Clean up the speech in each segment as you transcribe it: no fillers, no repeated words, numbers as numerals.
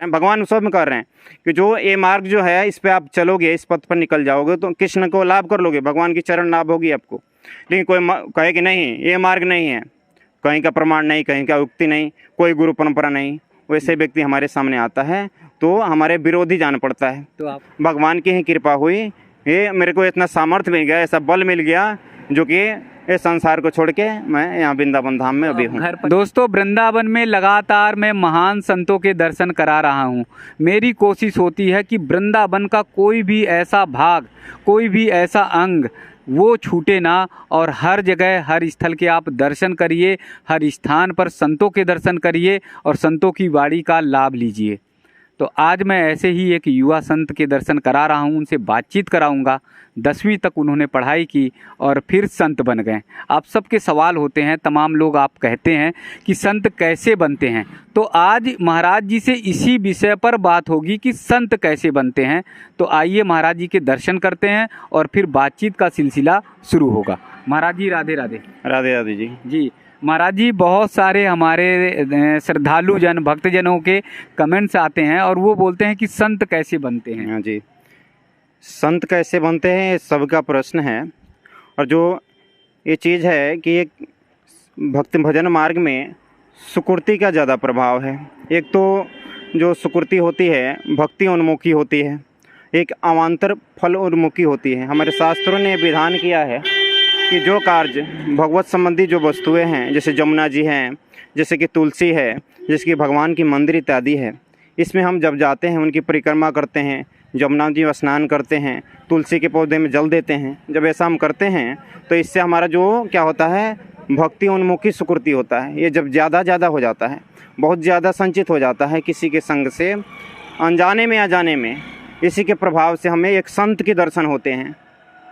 भगवान सब में कर रहे हैं कि जो ये मार्ग जो है इस पे आप चलोगे, इस पथ पर निकल जाओगे तो कृष्ण को लाभ कर लोगे, भगवान की चरण लाभ होगी आपको। लेकिन कोई कहे कि नहीं ये मार्ग नहीं है, कहीं का प्रमाण नहीं, कहीं का उक्ति नहीं, कोई गुरु परंपरा नहीं, वैसे व्यक्ति हमारे सामने आता है तो हमारे विरोधी जान पड़ता है। तो आप भगवान की ही कृपा हुई, ये मेरे को इतना सामर्थ्य मिल गया, ऐसा बल मिल गया जो कि इस संसार को छोड़ के मैं यहाँ वृंदावन धाम में अभी हूँ। दोस्तों, वृंदावन में लगातार मैं महान संतों के दर्शन करा रहा हूँ। मेरी कोशिश होती है कि वृंदावन का कोई भी ऐसा भाग, कोई भी ऐसा अंग वो छूटे ना, और हर जगह हर स्थल के आप दर्शन करिए, हर स्थान पर संतों के दर्शन करिए और संतों की वाणी का लाभ लीजिए। तो आज मैं ऐसे ही एक युवा संत के दर्शन करा रहा हूँ, उनसे बातचीत कराऊंगा। 10वीं तक उन्होंने पढ़ाई की और फिर संत बन गए। आप सबके सवाल होते हैं, तमाम लोग आप कहते हैं कि संत कैसे बनते हैं, तो आज महाराज जी से इसी विषय पर बात होगी कि संत कैसे बनते हैं। तो आइए महाराज जी के दर्शन करते हैं और फिर बातचीत का सिलसिला शुरू होगा। महाराज जी राधे राधे। राधे राधे जी। जी महाराज जी, बहुत सारे हमारे श्रद्धालु जन, भक्तजनों के कमेंट्स आते हैं और वो बोलते हैं कि संत कैसे बनते हैं। हाँ जी, संत कैसे बनते हैं सबका प्रश्न है। और जो ये चीज़ है कि एक भक्ति भजन मार्ग में सुकृति का ज़्यादा प्रभाव है। एक तो जो सुकृति होती है भक्ति उन्मुखी होती है, एक अवान्तर फल उन्मुखी होती है। हमारे शास्त्रों ने विधान किया है कि जो कार्य भगवत संबंधी जो वस्तुएं हैं, जैसे जमुना जी हैं, जैसे कि तुलसी है, जैसे कि भगवान की मंदिर इत्यादि है, इसमें हम जब जाते हैं उनकी परिक्रमा करते हैं, जमुना जी में स्नान करते हैं, तुलसी के पौधे में जल देते हैं, जब ऐसा हम करते हैं तो इससे हमारा जो क्या होता है भक्ति उन्मुखी सुकृति होता है। ये जब ज़्यादा हो जाता है, बहुत ज़्यादा संचित हो जाता है किसी के संग से, अनजाने में अजाने में, इसी के प्रभाव से हमें एक संत के दर्शन होते हैं।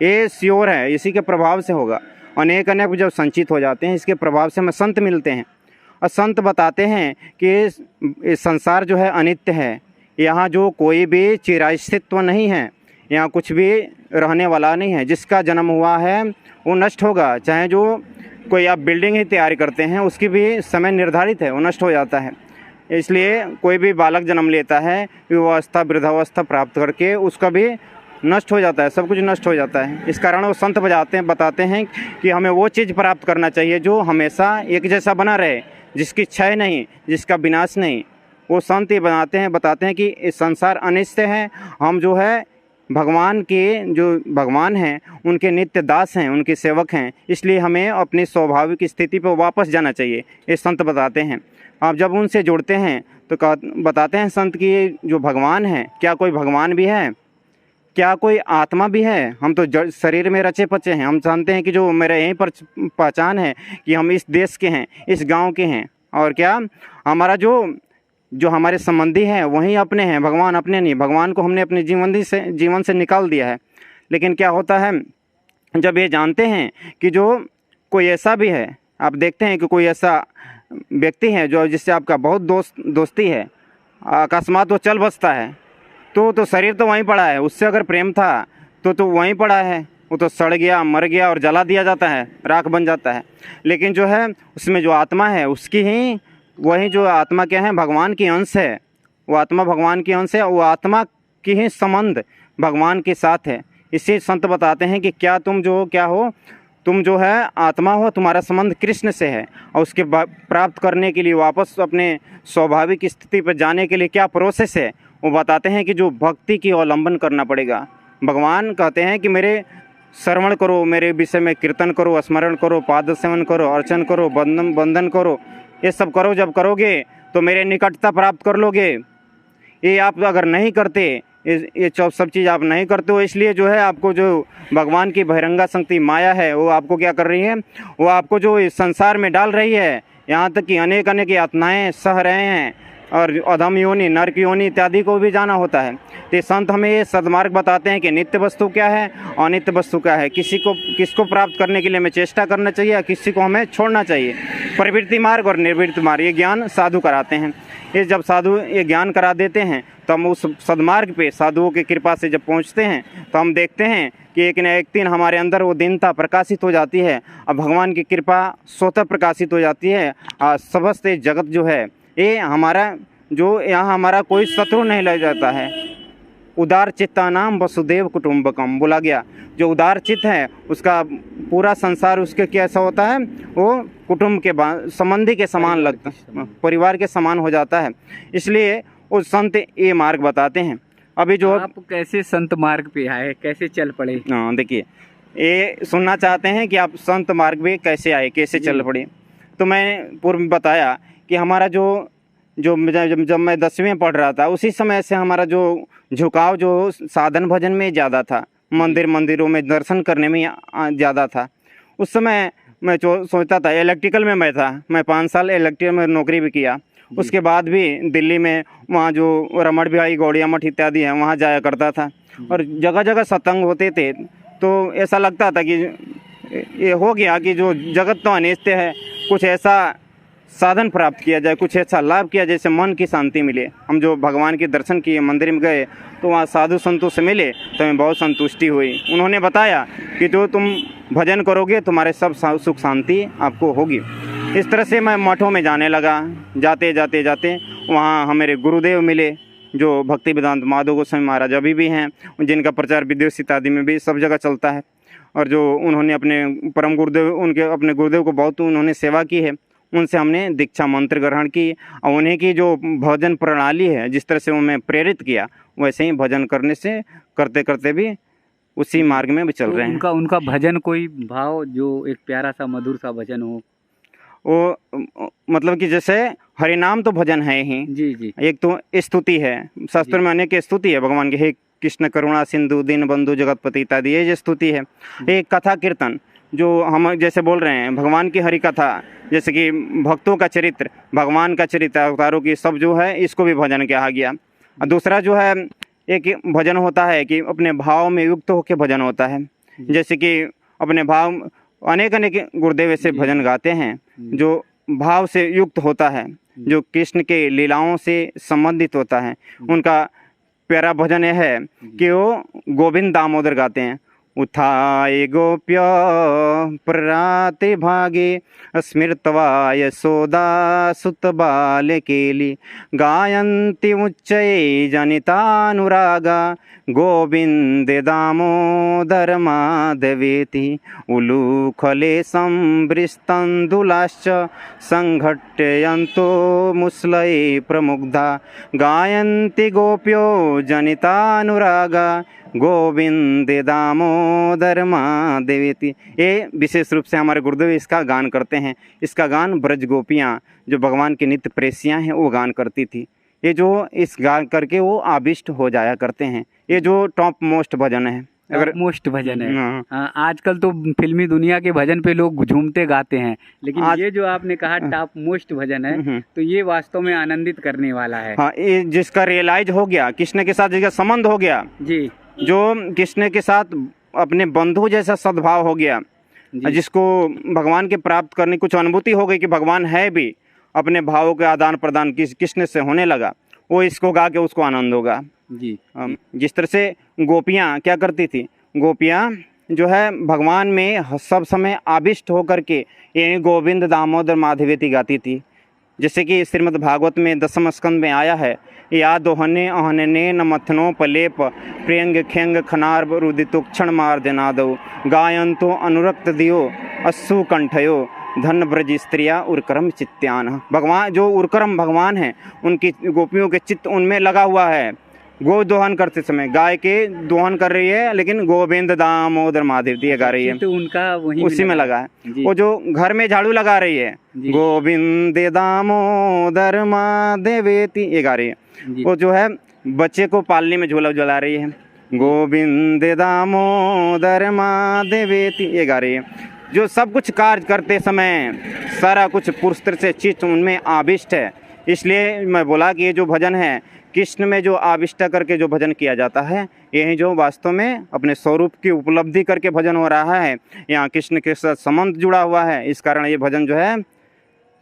ये श्योर है, इसी के प्रभाव से होगा। अनेक जब संचित हो जाते हैं इसके प्रभाव से हमें संत मिलते हैं। और संत बताते हैं कि ये संसार जो है अनित्य है, यहाँ जो कोई भी चिरास्थित्व नहीं है, यहाँ कुछ भी रहने वाला नहीं है। जिसका जन्म हुआ है वो नष्ट होगा। चाहे जो कोई आप बिल्डिंग ही तैयार करते हैं उसकी भी समय निर्धारित है, वो नष्ट हो जाता है। इसलिए कोई भी बालक जन्म लेता है, युवावस्था वृद्धावस्था प्राप्त करके उसका भी नष्ट हो जाता है, सब कुछ नष्ट हो जाता है। इस कारण वो संत बताते हैं कि हमें वो चीज़ प्राप्त करना चाहिए जो हमेशा एक जैसा बना रहे, जिसकी क्षय नहीं, जिसका विनाश नहीं। वो संत ये बताते हैं कि इस संसार अनित्य है, हम जो है भगवान के जो भगवान हैं उनके नित्य दास हैं, उनके सेवक हैं, इसलिए हमें अपनी स्वाभाविक स्थिति पर वापस जाना चाहिए, ये संत बताते हैं। आप जब उनसे जुड़ते हैं तो बताते हैं संत कि जो भगवान है, क्या कोई भगवान भी है, क्या कोई आत्मा भी है? हम तो शरीर में रचे पचे हैं। हम जानते हैं कि जो मेरे यहीं पर पहचान है कि हम इस देश के हैं, इस गांव के हैं, और क्या हमारा जो हमारे संबंधी हैं वहीं अपने हैं, भगवान अपने नहीं। भगवान को हमने अपने जीवन से निकाल दिया है। लेकिन क्या होता है जब ये जानते हैं कि जो कोई ऐसा भी है, आप देखते हैं कि कोई ऐसा व्यक्ति है जो जिससे आपका बहुत दोस्ती है, अकस्मात वो चल बसता है तो शरीर तो वहीं पड़ा है, उससे अगर प्रेम था तो वहीं पड़ा है, वो तो सड़ गया, मर गया और जला दिया जाता है, राख बन जाता है। लेकिन जो है उसमें जो आत्मा है उसकी ही, वही जो आत्मा क्या है भगवान की अंश है, वो आत्मा भगवान की अंश है, वो आत्मा की ही संबंध भगवान के साथ है। इसी संत बताते हैं कि तुम जो है आत्मा हो, तुम्हारा संबंध कृष्ण से है, और उसके प्राप्त करने के लिए वापस अपने स्वाभाविक स्थिति पर जाने के लिए क्या प्रोसेस है वो बताते हैं कि जो भक्ति की अवलंबन करना पड़ेगा। भगवान कहते हैं कि मेरे श्रवण करो, मेरे विषय में कीर्तन करो, स्मरण करो, पाद सेवन करो, अर्चन करो, बंदन करो, ये सब करो। जब करोगे तो मेरे निकटता प्राप्त कर लोगे। ये आप अगर नहीं करते, ये सब चीज़ आप नहीं करते हो, इसलिए जो है आपको जो भगवान की बहिरंगा शक्ति माया है वो आपको क्या कर रही है, वो आपको जो इस संसार में डाल रही है। यहाँ तक कि अनेक यातनाएँ सह रहे हैं और अधम योनि, नरक योनि इत्यादि को भी जाना होता है। तो संत हमें ये सद्मार्ग बताते हैं कि नित्य वस्तु क्या है, अनित्य वस्तु क्या है, किसको प्राप्त करने के लिए हमें चेष्टा करना चाहिए, किसी को हमें छोड़ना चाहिए। प्रवृत्ति मार्ग और निर्वृत्ति मार्ग ये ज्ञान साधु कराते हैं। ये जब साधु ये ज्ञान करा देते हैं तो हम उस सद्मार्ग पे साधुओं की कृपा से जब पहुंचते हैं तो हम देखते हैं कि एक न एक दिन हमारे अंदर वो दीनता प्रकाशित हो जाती है और भगवान की कृपा स्वतः प्रकाशित हो जाती है। समस्त जगत जो है ये हमारा जो यहाँ हमारा कोई शत्रु नहीं लग जाता है। उदार चित्ता नाम वसुदेव कुटुम्बकम बोला गया। जो उदार चित्त है उसका पूरा संसार उसके कैसा होता है, वो कुटुंब के संबंधी के समान लगता है, परिवार के समान हो जाता है। इसलिए वो संत ये मार्ग बताते हैं। अभी जो आप कैसे संत मार्ग पे आए, कैसे चल पड़े? हाँ देखिए, ये सुनना चाहते हैं कि आप संत मार्ग पे कैसे आए, कैसे चल पड़े। तो मैं पूर्व में बताया कि हमारा जो जब मैं 10वीं में पढ़ रहा था उसी समय से हमारा जो झुकाव जो साधन भजन में ज़्यादा था, मंदिरों में दर्शन करने में ज़्यादा था। उस समय मैं सोचता था, इलेक्ट्रिकल में मैं था, मैं 5 साल इलेक्ट्रिकल में नौकरी भी किया। उसके बाद भी दिल्ली में वहाँ जो रमण बिहारी गौड़िया मठ इत्यादि हैं वहाँ जाया करता था, और जगह जगह सत्संग होते थे। तो ऐसा लगता था कि ये हो गया कि जो जगत तो अनित्य है, कुछ ऐसा साधन प्राप्त किया जाए, कुछ ऐसा लाभ किया जैसे मन की शांति मिले। हम जो भगवान के दर्शन किए, मंदिर में गए तो वहाँ साधु संतों से मिले तो हमें बहुत संतुष्टि हुई। उन्होंने बताया कि जो तुम भजन करोगे तुम्हारे सब सुख शांति आपको होगी। इस तरह से मैं मठों में जाने लगा। जाते जाते वहाँ हमारे गुरुदेव मिले जो भक्ति वेदांत माधव गोस्वामी महाराज अभी भी हैं, जिनका प्रचार विदेश इत्यादि में भी सब जगह चलता है। और जो उन्होंने अपने परम गुरुदेव, उनके अपने गुरुदेव को बहुत उन्होंने सेवा की है। उनसे हमने दीक्षा मंत्र ग्रहण की, और उन्हीं की जो भजन प्रणाली है, जिस तरह से उन्हें प्रेरित किया, वैसे ही भजन करने से करते करते भी उसी मार्ग में भी चल रहे हैं। उनका भजन कोई भाव जो एक प्यारा सा मधुर सा भजन हो, वो मतलब कि जैसे हरिनाम तो भजन है ही जी। एक तो स्तुति है, शास्त्र में अनेक स्तुति है भगवान की, हे कृष्ण करुणा सिंधु दीन बंधु जगतपति इत्यादि, ये जो स्तुति है। एक कथा कीर्तन जो हम जैसे बोल रहे हैं, भगवान की हरि कथा, जैसे कि भक्तों का चरित्र, भगवान का चरित्र, अवतारों की सब जो है, इसको भी भजन कहा गया। और दूसरा जो है एक भजन होता है कि अपने भाव में युक्त होकर भजन होता है। जैसे कि अपने भाव अनेक गुरुदेव ऐसे भजन गाते हैं जो भाव से युक्त होता है, जो कृष्ण के लीलाओं से संबंधित होता है। उनका प्यारा भजन यह है कि वो गोविंद दामोदर गाते हैं। उत्थाय गोप्य प्रराते भागे स्मृत्वा यशोदा सुत बालकेली गायन्ति उच्चये जनितानुरागा गोविंद दामोदर माधवेति उलूखले संवृस्तन्दुलाश्च संघट्यन्तो मुसलये प्रमुग्धा गायन्ति गोप्यो जनितानुरागा गोविंद दामोदर माधवेति। ये विशेष रूप से हमारे गुरुदेव इसका गान करते हैं। इसका गान ब्रज गोपियाँ जो भगवान की नित्य प्रेसियाँ हैं वो गान करती थी। ये जो इस गान करके वो आविष्ट हो जाया करते हैं। ये जो टॉप मोस्ट भजन है, अगर मोस्ट भजन है। आजकल तो फिल्मी दुनिया के भजन पे लोग झूमते गाते हैं, लेकिन ये जो आपने कहा टॉप मोस्ट भजन है, तो ये वास्तव में आनंदित करने वाला है। हाँ, ये जिसका रियलाइज हो गया, कृष्ण के साथ जिसका संबंध हो गया जी, जो कृष्ण के साथ अपने बंधु जैसा सद्भाव हो गया, जिसको भगवान के प्राप्त करने कुछ अनुभूति हो गई कि भगवान है भी, अपने भावों के आदान प्रदान कृष्ण से होने लगा, वो इसको गा के उसको आनंद होगा जी। जिस तरह से गोपियाँ क्या करती थी, गोपियाँ जो है भगवान में सब समय आविष्ट होकर के ये गोविंद दामोदर माधवेति गाती थी। जैसे कि श्रीमद् भागवत में 10वें स्कंद में आया है, या दोहने अहनने न मथनो पलेप प्रियंग खेंग खनार रुदितो क्षण मार्जनादो गायंतो अनुरक्त दियो अस्सु कंठयो धन ब्रज स्त्रिया उर्करम चित्त्यान। भगवान जो उर्करम भगवान हैं, उनकी गोपियों के चित्त उनमें लगा हुआ है। गो दोहन करते समय गाय के दोहन कर रही है, लेकिन गोविंद दामोदर माधवेति गा रही है, तो उनका वही उसी में लगा है। वो जो घर में झाड़ू लगा रही है, गोविंद दामोदर माधवेति ये गा रही है। वो जो है बच्चे को पालने में झूला झुला रही है, गोविंद दामोदर माधवेति ये गा रही है। जो सब कुछ कार्य करते समय सारा कुछ पुरुष से चित्त उनमें आविष्ट है। इसलिए मैं बोला कि ये जो भजन है कृष्ण में जो आविष्ट करके जो भजन किया जाता है, यही जो वास्तव में अपने स्वरूप की उपलब्धि करके भजन हो रहा है, यहाँ कृष्ण के साथ संबंध जुड़ा हुआ है। इस कारण ये भजन जो है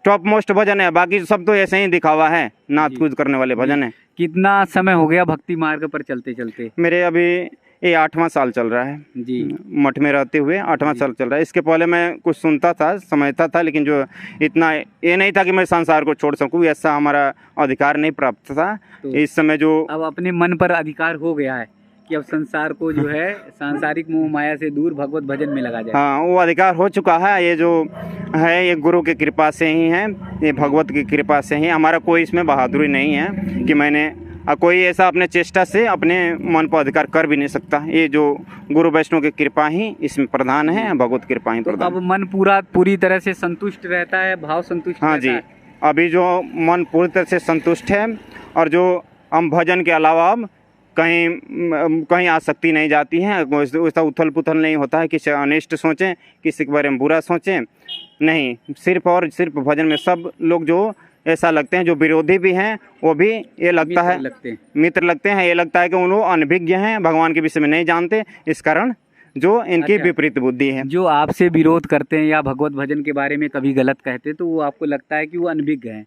टॉप मोस्ट भजन है। बाकी सब तो ऐसे ही दिखावा है, नाच कूद करने वाले भजन है। कितना समय हो गया भक्ति मार्ग पर चलते चलते? मेरे अभी ये 8वां साल चल रहा है जी। मठ में रहते हुए, 8वां साल चल रहा है। इसके पहले मैं कुछ सुनता था, समझता था, लेकिन जो इतना ये नहीं था कि मैं संसार को छोड़ सकूं, ऐसा हमारा अधिकार नहीं प्राप्त था। तो इस समय जो अब अपने मन पर अधिकार हो गया है कि अब संसार को जो है सांसारिक मोह माया से दूर भगवत भजन में लगा जाए। हाँ, वो अधिकार हो चुका है। ये जो है ये गुरु की कृपा से ही है, ये भगवत की कृपा से ही। हमारा कोई इसमें बहादुरी नहीं है कि मैंने कोई ऐसा अपने चेष्टा से अपने मन पर अधिकार कर भी नहीं सकता। ये जो गुरु वैष्णव की कृपा ही इसमें प्रधान है, भगवत कृपा ही तो प्रधान। अब मन पूरी तरह से संतुष्ट रहता है, भाव संतुष्ट हाँ रहता जी, है। अभी जो मन पूरी तरह से संतुष्ट है, और जो हम भजन के अलावा अब कहीं आसक्ति नहीं जाती है, वैसा उथल पुथल नहीं होता है, किसी अनिष्ट सोचें, किसी के बारे में बुरा सोचें, नहीं, सिर्फ और सिर्फ भजन में। सब लोग जो ऐसा लगते हैं, जो विरोधी भी हैं वो भी ये लगता है मित्र लगते हैं। ये लगता है कि उन्होंने अनभिज्ञ हैं, भगवान के विषय में नहीं जानते, इस कारण जो इनकी विपरीत बुद्धि है। जो आपसे विरोध करते हैं या भगवत भजन के बारे में कभी गलत कहते हैं, तो वो आपको लगता है कि वो अनभिज्ञ हैं।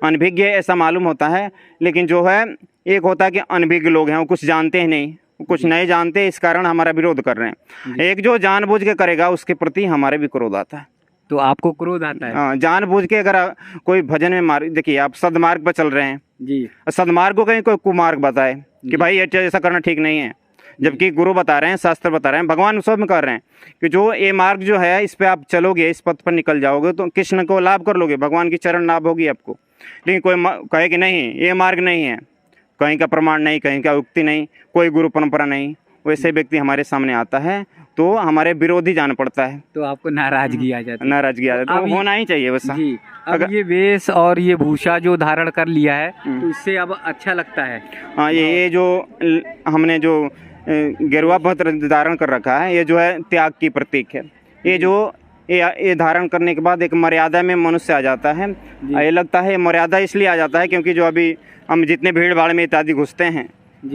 अनभिज्ञ ऐसा मालूम होता है, लेकिन जो है एक होता है कि अनभिज्ञ लोग हैं, वो कुछ जानते ही नहीं, कुछ नहीं जानते, इस कारण हमारा विरोध कर रहे हैं। एक जो जानबूझ के करेगा उसके प्रति हमारे भी क्रोध आता है। तो आपको क्रोध आता है? हाँ, जानबूझ के अगर कोई भजन में देखिए आप सदमार्ग पर चल रहे हैं जी, सदमार्ग को कहीं कोई कुमार्ग बताए कि भाई ये ऐसा करना ठीक नहीं है, जबकि गुरु बता रहे हैं, शास्त्र बता रहे हैं, भगवान सब में कर रहे हैं कि जो ये मार्ग जो है इस पे आप चलोगे, इस पथ पर निकल जाओगे तो कृष्ण को लाभ कर लोगे, भगवान की चरण लाभ होगी आपको। लेकिन कोई कहे कि नहीं ये मार्ग नहीं है, कहीं का प्रमाण नहीं, कहीं का उक्ति नहीं, कोई गुरु परंपरा नहीं, वैसे व्यक्ति हमारे सामने आता है तो हमारे विरोधी जान पड़ता है, तो आपको नाराजगी आ जाती है। नाराजगी आ जाती है, तो होना ही चाहिए वैसा। जी, अब ये वेश और ये भूषा जो धारण कर लिया है तो इससे अब अच्छा लगता है। हाँ, ये जो हमने जो गेरुआ वस्त्र धारण कर रखा है, ये जो है त्याग की प्रतीक है। ये जो ये धारण करने के बाद एक मर्यादा में मनुष्य आ जाता है। ये लगता है मर्यादा इसलिए आ जाता है क्योंकि जो अभी हम जितने भीड़ भाड़ में इत्यादि घुसते हैं,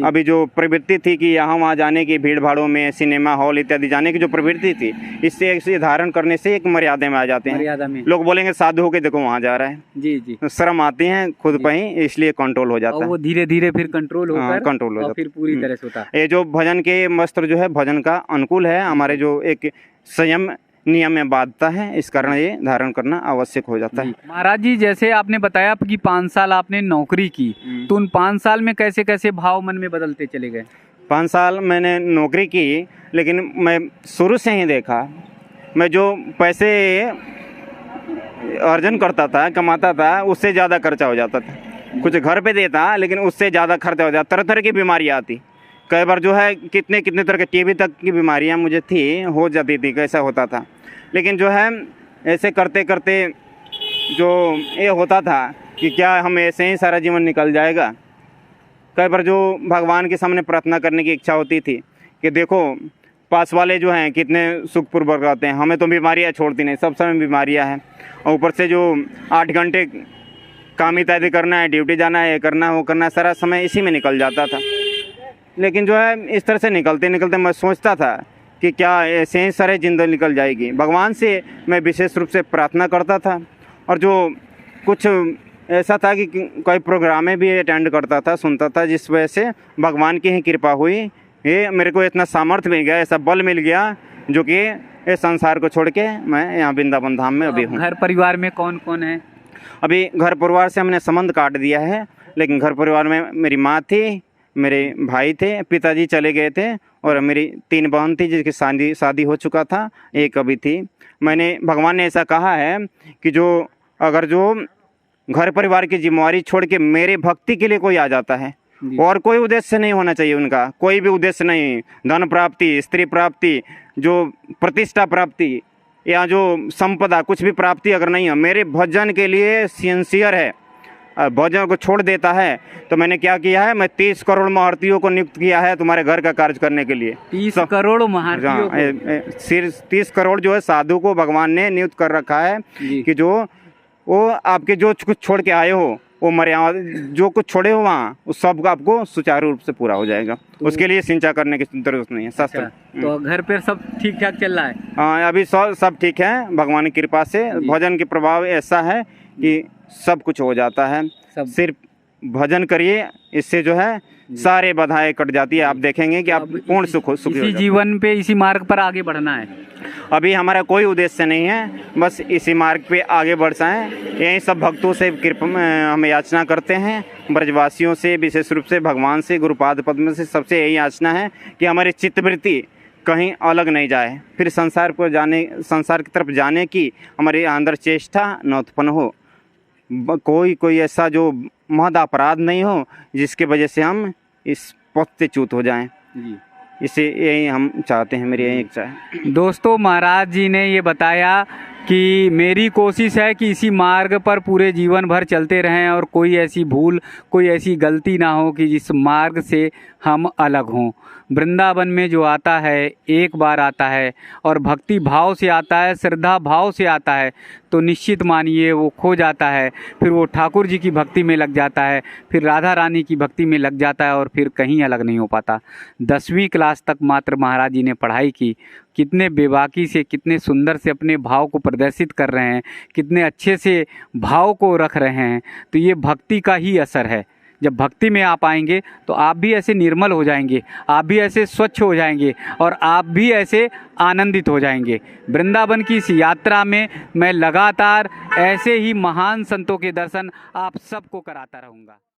अभी जो प्रवृत्ति थी कि यहाँ वहाँ जाने की, भीड़ भाड़ों में, सिनेमा हॉल इत्यादि जाने की जो प्रवृत्ति थी, इससे धारण करने से एक मर्यादा में आ जाते हैं। मर्यादा में लोग बोलेंगे साधु होके देखो वहाँ जा रहा है, जी जी, शर्म आती है खुद पर ही, इसलिए कंट्रोल हो जाता है। वो धीरे धीरे फिर कंट्रोल होकर कंट्रोल हो जाता है, फिर पूरी तरह से होता है। ये जो भजन के वस्त्र जो है भजन का अनुकूल है, हमारे जो एक संयम नियम में बांधता है, इस कारण ये धारण करना आवश्यक हो जाता है। महाराज जी, जैसे आपने बताया कि 5 साल आपने नौकरी की, तो उन 5 साल में कैसे कैसे भाव मन में बदलते चले गए? 5 साल मैंने नौकरी की, लेकिन मैं शुरू से ही देखा, मैं जो पैसे अर्जन करता था, कमाता था, उससे ज़्यादा खर्चा हो जाता था। कुछ घर पे देता, लेकिन उससे ज़्यादा खर्चा हो जाता। तरह तरह की बीमारियाँ आती, कई बार जो है कितने तरह के टीबी तक की बीमारियां मुझे हो जाती थी, कैसा होता था। लेकिन जो है ऐसे करते करते जो ये होता था कि क्या हम ऐसे ही सारा जीवन निकल जाएगा। कई बार जो भगवान के सामने प्रार्थना करने की इच्छा होती थी कि देखो पास वाले जो हैं कितने सुखपूर्वक रहते हैं, हमें तो बीमारियाँ छोड़ती नहीं, सब समय बीमारियाँ हैं, और ऊपर से जो 8 घंटे काम इत्यादि करना है, ड्यूटी जाना है, ये करना है, वो करना है, सारा समय इसी में निकल जाता था। लेकिन जो है इस तरह से निकलते निकलते मैं सोचता था कि क्या ऐसे ही सारे जिंदगी निकल जाएगी। भगवान से मैं विशेष रूप से प्रार्थना करता था, और जो कुछ ऐसा था कि कोई प्रोग्रामें भी अटेंड करता था, सुनता था, जिस वजह से भगवान की ही कृपा हुई, ये मेरे को इतना सामर्थ्य मिल गया, ऐसा बल मिल गया, जो कि इस संसार को छोड़ के मैं यहाँ वृंदावन धाम में अभी हूँ। घर परिवार में कौन कौन है? अभी घर परिवार से हमने संबंध काट दिया है, लेकिन घर परिवार में मेरी माँ थी, मेरे भाई थे, पिताजी चले गए थे, और मेरी 3 बहन थी जिसकी शादी हो चुका था, एक अभी थी। भगवान ने ऐसा कहा है कि जो अगर जो घर परिवार की जिम्मेवारी छोड़ के मेरे भक्ति के लिए कोई आ जाता है, और कोई उद्देश्य नहीं होना चाहिए उनका, कोई भी उद्देश्य नहीं, धन प्राप्ति, स्त्री प्राप्ति, जो प्रतिष्ठा प्राप्ति या जो संपदा, कुछ भी प्राप्ति अगर नहीं है, मेरे भजन के लिए सिंसियर है, भजन को छोड़ देता है, तो मैंने क्या किया है, मैं 30 करोड़ महारथियों को नियुक्त किया है तुम्हारे घर का कार्य करने के लिए। 30 करोड़ महारथियों को? सिर्फ 30 करोड़ जो है साधु को भगवान ने नियुक्त कर रखा है कि जो वो आपके जो कुछ छोड़ के आए हो, वो मर्यादा जो कुछ छोड़े हो वहाँ, उस सब आपको सुचारू रूप से पूरा हो जाएगा। तो उसके लिए चिंता करने की जरूरत नहीं है। शास्त्र तो घर पर सब ठीक ठाक चल रहा है? हाँ, अभी सब ठीक है भगवान की कृपा से। भजन के प्रभाव ऐसा है कि सब कुछ हो जाता है। सिर्फ भजन करिए, इससे जो है सारे बाधाएं कट जाती है। आप देखेंगे कि आप पूर्ण सुखी हो इसी जाते हैं। जीवन पे इसी मार्ग पर आगे बढ़ना है। अभी हमारा कोई उद्देश्य नहीं है, बस इसी मार्ग पे आगे बढ़ जाएं। यही सब भक्तों से कृपा हम याचना करते हैं, ब्रजवासियों से, विशेष रूप से भगवान से, गुरुपाद पद्म से, सबसे यही याचना है कि हमारी चित्तवृत्ति कहीं अलग नहीं जाए, फिर संसार की तरफ जाने की हमारे अंदर चेष्टा न उत्पन्न हो। कोई ऐसा जो महद अपराध नहीं हो जिसके वजह से हम इस पथ से च्युत हो जाएं। जी, इसे यही हम चाहते हैं, मेरी यही इच्छा है। दोस्तों, महाराज जी ने ये बताया कि मेरी कोशिश है कि इसी मार्ग पर पूरे जीवन भर चलते रहें और कोई ऐसी भूल, कोई ऐसी गलती ना हो कि जिस मार्ग से हम अलग हों। वृंदावन में जो आता है, एक बार आता है और भक्ति भाव से आता है, श्रद्धा भाव से आता है, तो निश्चित मानिए वो खो जाता है। फिर वो ठाकुर जी की भक्ति में लग जाता है, फिर राधा रानी की भक्ति में लग जाता है और फिर कहीं अलग नहीं हो पाता। 10वीं क्लास तक मात्र महाराज जी ने पढ़ाई की। कितने बेबाकी से, कितने सुंदर से अपने भाव को प्रदर्शित कर रहे हैं, कितने अच्छे से भाव को रख रहे हैं। तो ये भक्ति का ही असर है। जब भक्ति में आप आएंगे तो आप भी ऐसे निर्मल हो जाएंगे, आप भी ऐसे स्वच्छ हो जाएंगे और आप भी ऐसे आनंदित हो जाएंगे। वृंदावन की इस यात्रा में मैं लगातार ऐसे ही महान संतों के दर्शन आप सबको कराता रहूँगा।